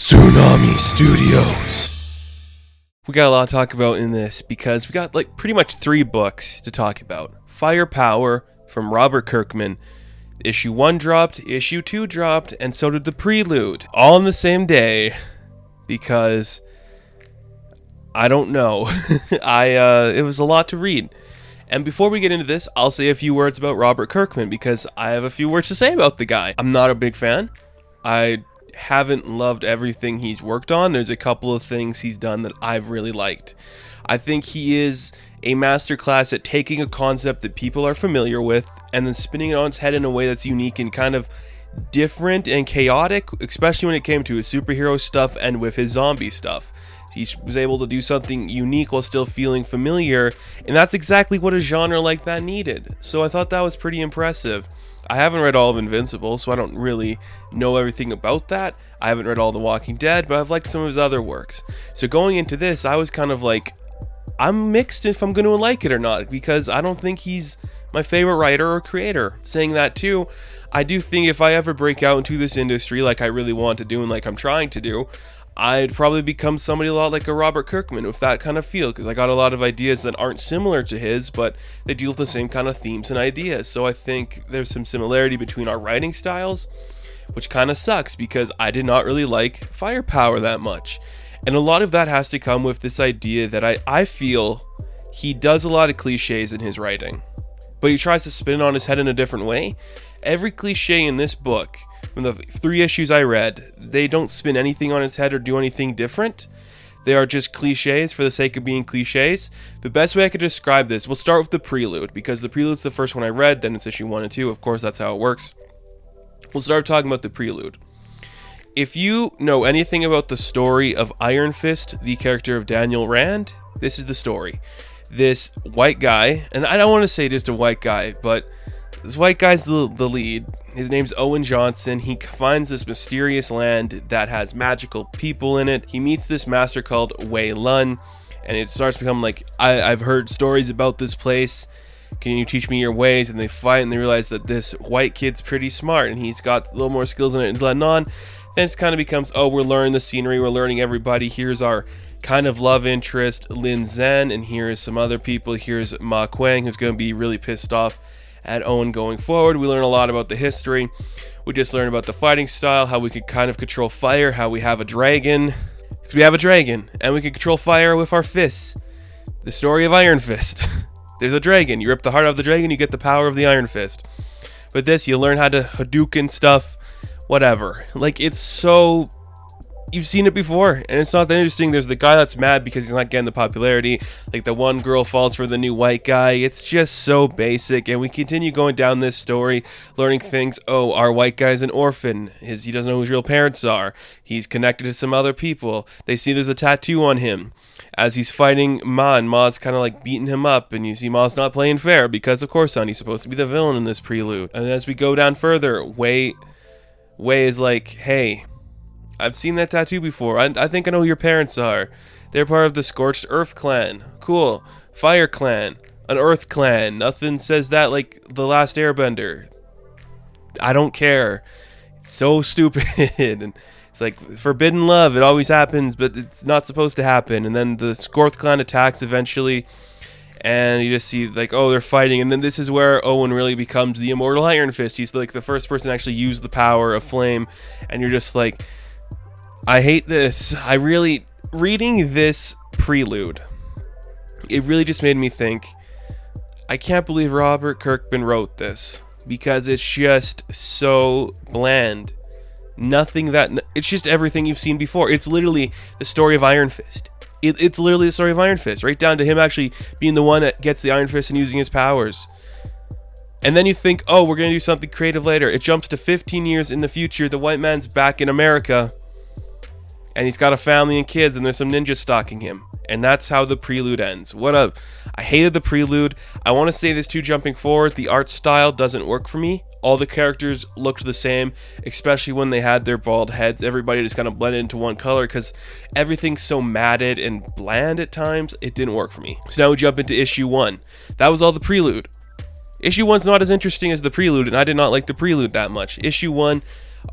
Tsunami Studios. We got a lot to talk about in this because we got like pretty much 3 books to talk about. Firepower from Robert Kirkman. Issue 1 dropped, issue 2 dropped, and so did the Prelude. All on the same day because I don't know. It was a lot to read. And before we get into this, I'll say a few words about Robert Kirkman because I have a few words to say about the guy. I'm not a big fan. I haven't loved everything he's worked on. There's a couple of things he's done that I've really liked. I think he is a masterclass at taking a concept that people are familiar with and then spinning it on its head in a way that's unique and kind of different and chaotic, especially when it came to his superhero stuff and with his zombie stuff. He was able to do something unique while still feeling familiar, and that's exactly what a genre like that needed. So I thought that was pretty impressive. I haven't read all of Invincible, so I don't really know everything about that. I haven't read all The Walking Dead, but I've liked some of his other works. So going into this, I was kind of like, I'm mixed if I'm going to like it or not, because I don't think he's my favorite writer or creator. Saying that too, I do think if I ever break out into this industry like I really want to do and like I'm trying to do, I'd probably become somebody a lot like a Robert Kirkman with that kind of feel, because I got a lot of ideas that aren't similar to his, but they deal with the same kind of themes and ideas. So I think there's some similarity between our writing styles, which kind of sucks because I did not really like Firepower that much. And a lot of that has to come with this idea that I feel he does a lot of cliches in his writing, but he tries to spin it on his head in a different way. Every cliche in this book, from the 3 issues I read, they don't spin anything on its head or do anything different. They are just cliches for the sake of being cliches. The best way I could describe this, we'll start with the Prelude, because the Prelude's the first one I read, then it's issue 1 and 2, of course that's how it works. We'll start talking about the Prelude. If you know anything about the story of Ironfist, the character of Daniel Rand, this is the story. This white guy, and I don't want to say just a white guy, but this white guy's the lead. His name's Owen Johnson. He finds this mysterious land that has magical people in it. He meets this master called Wei Lun, and it starts to become like, I've heard stories about this place. Can you teach me your ways? And they fight, and they realize that this white kid's pretty smart, and he's got a little more skills in it, and he's letting on. Then it kind of becomes, oh, we're learning the scenery, we're learning everybody. Here's our kind of love interest, Lin Zhen, and here's some other people. Here's Ma Kuang, who's going to be really pissed off at Owen going forward. We learn a lot about the history. We just learn about the fighting style, how we could kind of control fire, how we have a dragon. Because we have a dragon, and we can control fire with our fists. The story of Iron Fist. There's a dragon. You rip the heart out of the dragon, you get the power of the Iron Fist. But this, you learn how to Hadouken stuff, whatever. Like, it's so... You've seen it before, and it's not that interesting. There's the guy that's mad because he's not getting the popularity. Like, the one girl falls for the new white guy. It's just so basic, and we continue going down this story, learning things. Oh, our white guy's an orphan. He doesn't know who his real parents are. He's connected to some other people. They see there's a tattoo on him. As he's fighting Ma, and Ma's kind of like beating him up, and you see Ma's not playing fair because, of course, he's supposed to be the villain in this Prelude. And as we go down further, Wei is like, hey, I've seen that tattoo before. I think I know who your parents are. They're part of the Scorched Earth clan. Cool. Fire clan. An Earth clan. Nothing says that like the Last Airbender. I don't care. It's so stupid. And it's like forbidden love. It always happens, but it's not supposed to happen. And then the Scorched clan attacks eventually. And you just see like, oh, they're fighting. And then this is where Owen really becomes the immortal Iron Fist. He's like the first person to actually use the power of flame. And you're just like, I hate this. Reading this Prelude, it really just made me think, I can't believe Robert Kirkman wrote this, because it's just so bland. It's just everything you've seen before. It's literally the story of Iron Fist. It's literally the story of Iron Fist, right down to him actually being the one that gets the Iron Fist and using his powers. And then you think, oh, we're going to do something creative later. It jumps to 15 years in the future. The white man's back in America. And he's got a family and kids, and there's some ninjas stalking him. And that's how the Prelude ends. I hated the Prelude. I want to say this too, jumping forward. The art style doesn't work for me. All the characters looked the same, especially when they had their bald heads. Everybody just kind of blended into one color because everything's so matted and bland at times. It didn't work for me. So now we jump into issue 1. That was all the Prelude. Issue 1's not as interesting as the Prelude, and I did not like the Prelude that much. Issue 1,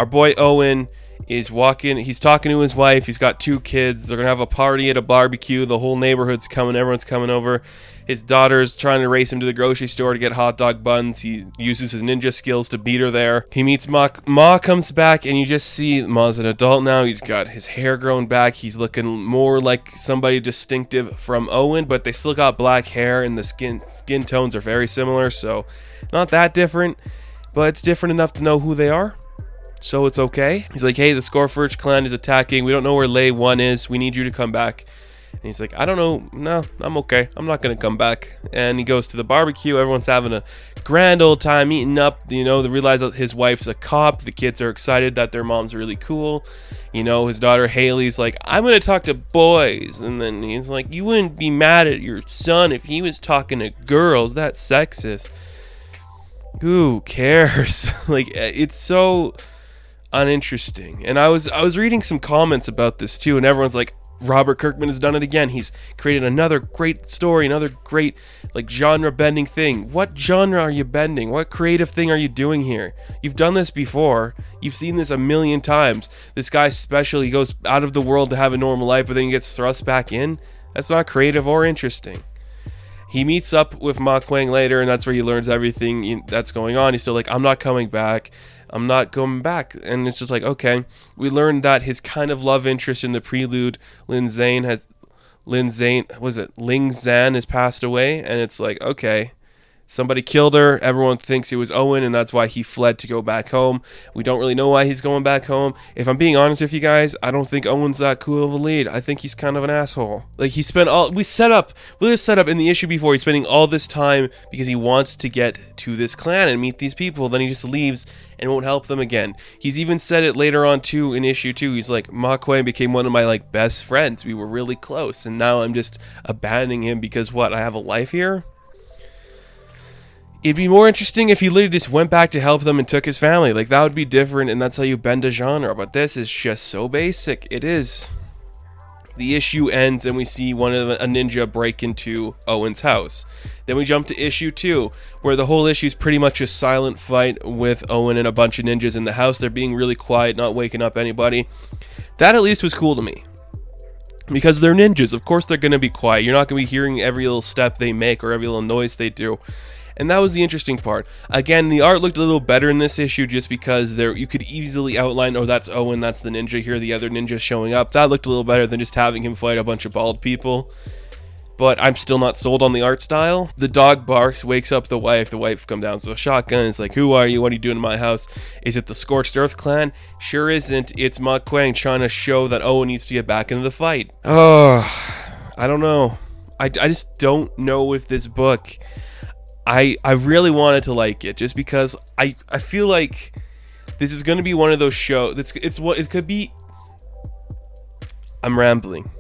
our boy Owen is walking. He's talking to his wife. He's got 2 kids. They're gonna have a party at a barbecue. The whole neighborhood's coming. Everyone's coming over. His daughter's trying to race him to the grocery store to get hot dog buns. He uses his ninja skills to beat her there. He meets Ma. Ma comes back, and you just see Ma's an adult now. He's got his hair grown back. He's looking more like somebody distinctive from Owen, but they still got black hair, and the skin tones are very similar, so not that different, but it's different enough to know who they are. So it's okay. He's like, hey, the Scorforge clan is attacking. We don't know where Lei 1 is. We need you to come back. And he's like, I don't know. No, I'm okay. I'm not going to come back. And he goes to the barbecue. Everyone's having a grand old time eating up. You know, they realize that his wife's a cop. The kids are excited that their mom's really cool. You know, his daughter Haley's like, I'm going to talk to boys. And then he's like, you wouldn't be mad at your son if he was talking to girls. That's sexist. Who cares? Like, it's so uninteresting. And I was reading some comments about this too, and everyone's like, Robert Kirkman has done it again. He's created another great story, another great like genre bending thing. What genre are you bending? What creative thing are you doing here? You've done this before. You've seen this a million times. This guy's special. He goes out of the world to have a normal life, but then he gets thrust back in. That's not creative or interesting. He meets up with Ma Kuang later, and that's where he learns everything that's going on. He's still like, I'm not coming back. I'm not going back. And it's just like, okay. We learned that his kind of love interest in the Prelude, Ling Zan, has passed away. And it's like, okay. Somebody killed her. Everyone thinks it was Owen, and that's why he fled to go back home. We don't really know why he's going back home. If I'm being honest with you guys, I don't think Owen's that cool of a lead. I think he's kind of an asshole. Like, we set up in the issue before, he's spending all this time because he wants to get to this clan and meet these people. Then he just leaves and won't help them again. He's even said it later on too in issue 2. He's like, Ma Kuang became one of my like best friends. We were really close, and now I'm just abandoning him because what? I have a life here? It'd be more interesting if he literally just went back to help them and took his family. Like, that would be different, and that's how you bend a genre. But this is just so basic. It is. The issue ends, and we see a ninja break into Owen's house. Then we jump to issue 2, where the whole issue is pretty much a silent fight with Owen and a bunch of ninjas in the house. They're being really quiet, not waking up anybody. That at least was cool to me. Because they're ninjas. Of course they're going to be quiet. You're not going to be hearing every little step they make or every little noise they do. And that was the interesting part. Again, the art looked a little better in this issue just because you could easily outline, oh, that's Owen, that's the ninja here, the other ninja showing up. That looked a little better than just having him fight a bunch of bald people. But I'm still not sold on the art style. The dog barks, wakes up the wife. The wife comes down with a shotgun. It's like, who are you? What are you doing in my house? Is it the Scorched Earth clan? Sure isn't. It's Ma Kuang trying to show that Owen needs to get back into the fight. Oh, I don't know. I just don't know if this book... I really wanted to like it just because I feel like this is going to be one of those shows. It could be... I'm rambling.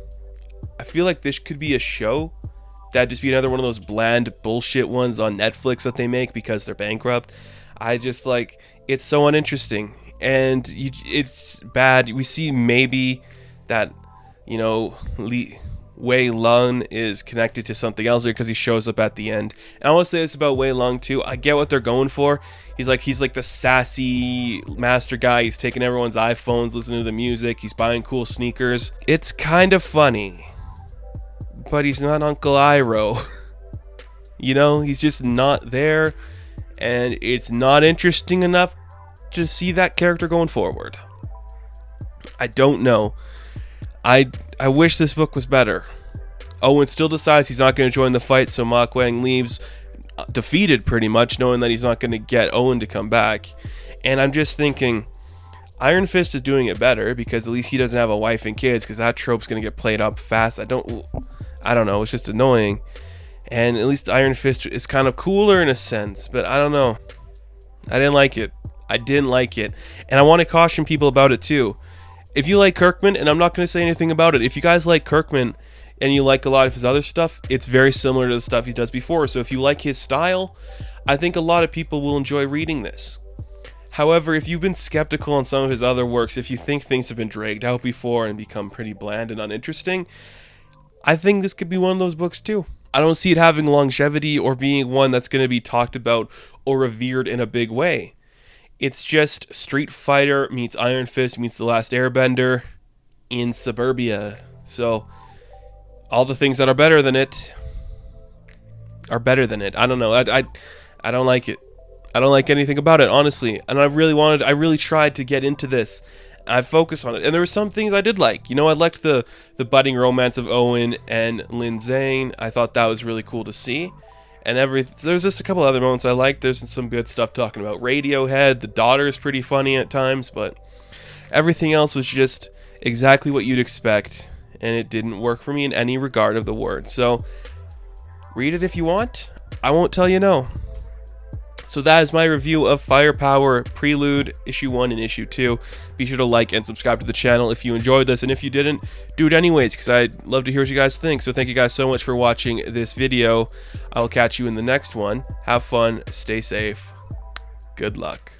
I feel like this could be a show that'd just be another one of those bland bullshit ones on Netflix that they make because they're bankrupt. I just like, it's so uninteresting and it's bad. We see maybe that, Wei Lung is connected to something else here because he shows up at the end. And I want to say this about Wei Lung too. I get what they're going for. He's like the sassy master guy. He's taking everyone's iPhones, listening to the music. He's buying cool sneakers. It's kind of funny, but he's not Uncle Iroh. He's just not there, and it's not interesting enough to see that character going forward. I don't know. I wish this book was better. Owen still decides he's not going to join the fight, so Ma Kuang leaves defeated pretty much, knowing that he's not going to get Owen to come back. And I'm just thinking, Ironfist is doing it better because at least he doesn't have a wife and kids, because that trope's going to get played up fast. I don't know, it's just annoying. And at least Ironfist is kind of cooler in a sense, but I don't know. I didn't like it. And I want to caution people about it too. If you like Kirkman, and I'm not going to say anything about it, if you guys like Kirkman and you like a lot of his other stuff, it's very similar to the stuff he does before. So if you like his style, I think a lot of people will enjoy reading this. However, if you've been skeptical on some of his other works, if you think things have been dragged out before and become pretty bland and uninteresting, I think this could be one of those books too. I don't see it having longevity or being one that's going to be talked about or revered in a big way. It's just Street Fighter meets Iron Fist meets The Last Airbender in suburbia. So all the things that are better than it are better than it. I don't know. I don't like it. I don't like anything about it, honestly. And I really tried to get into this. I focused on it. And there were some things I did like. You know, I liked the budding romance of Owen and Lin Zane. I thought that was really cool to see. And there's just a couple other moments I liked. There's some good stuff talking about Radiohead. The daughter's pretty funny at times, but everything else was just exactly what you'd expect. And it didn't work for me in any regard of the word. So, read it if you want. I won't tell you no. So that is my review of Firepower Prelude Issue 1 and Issue 2. Be sure to like and subscribe to the channel if you enjoyed this, and if you didn't, do it anyways, because I'd love to hear what you guys think. So thank you guys so much for watching this video. I will catch you in the next one. Have fun, stay safe, good luck.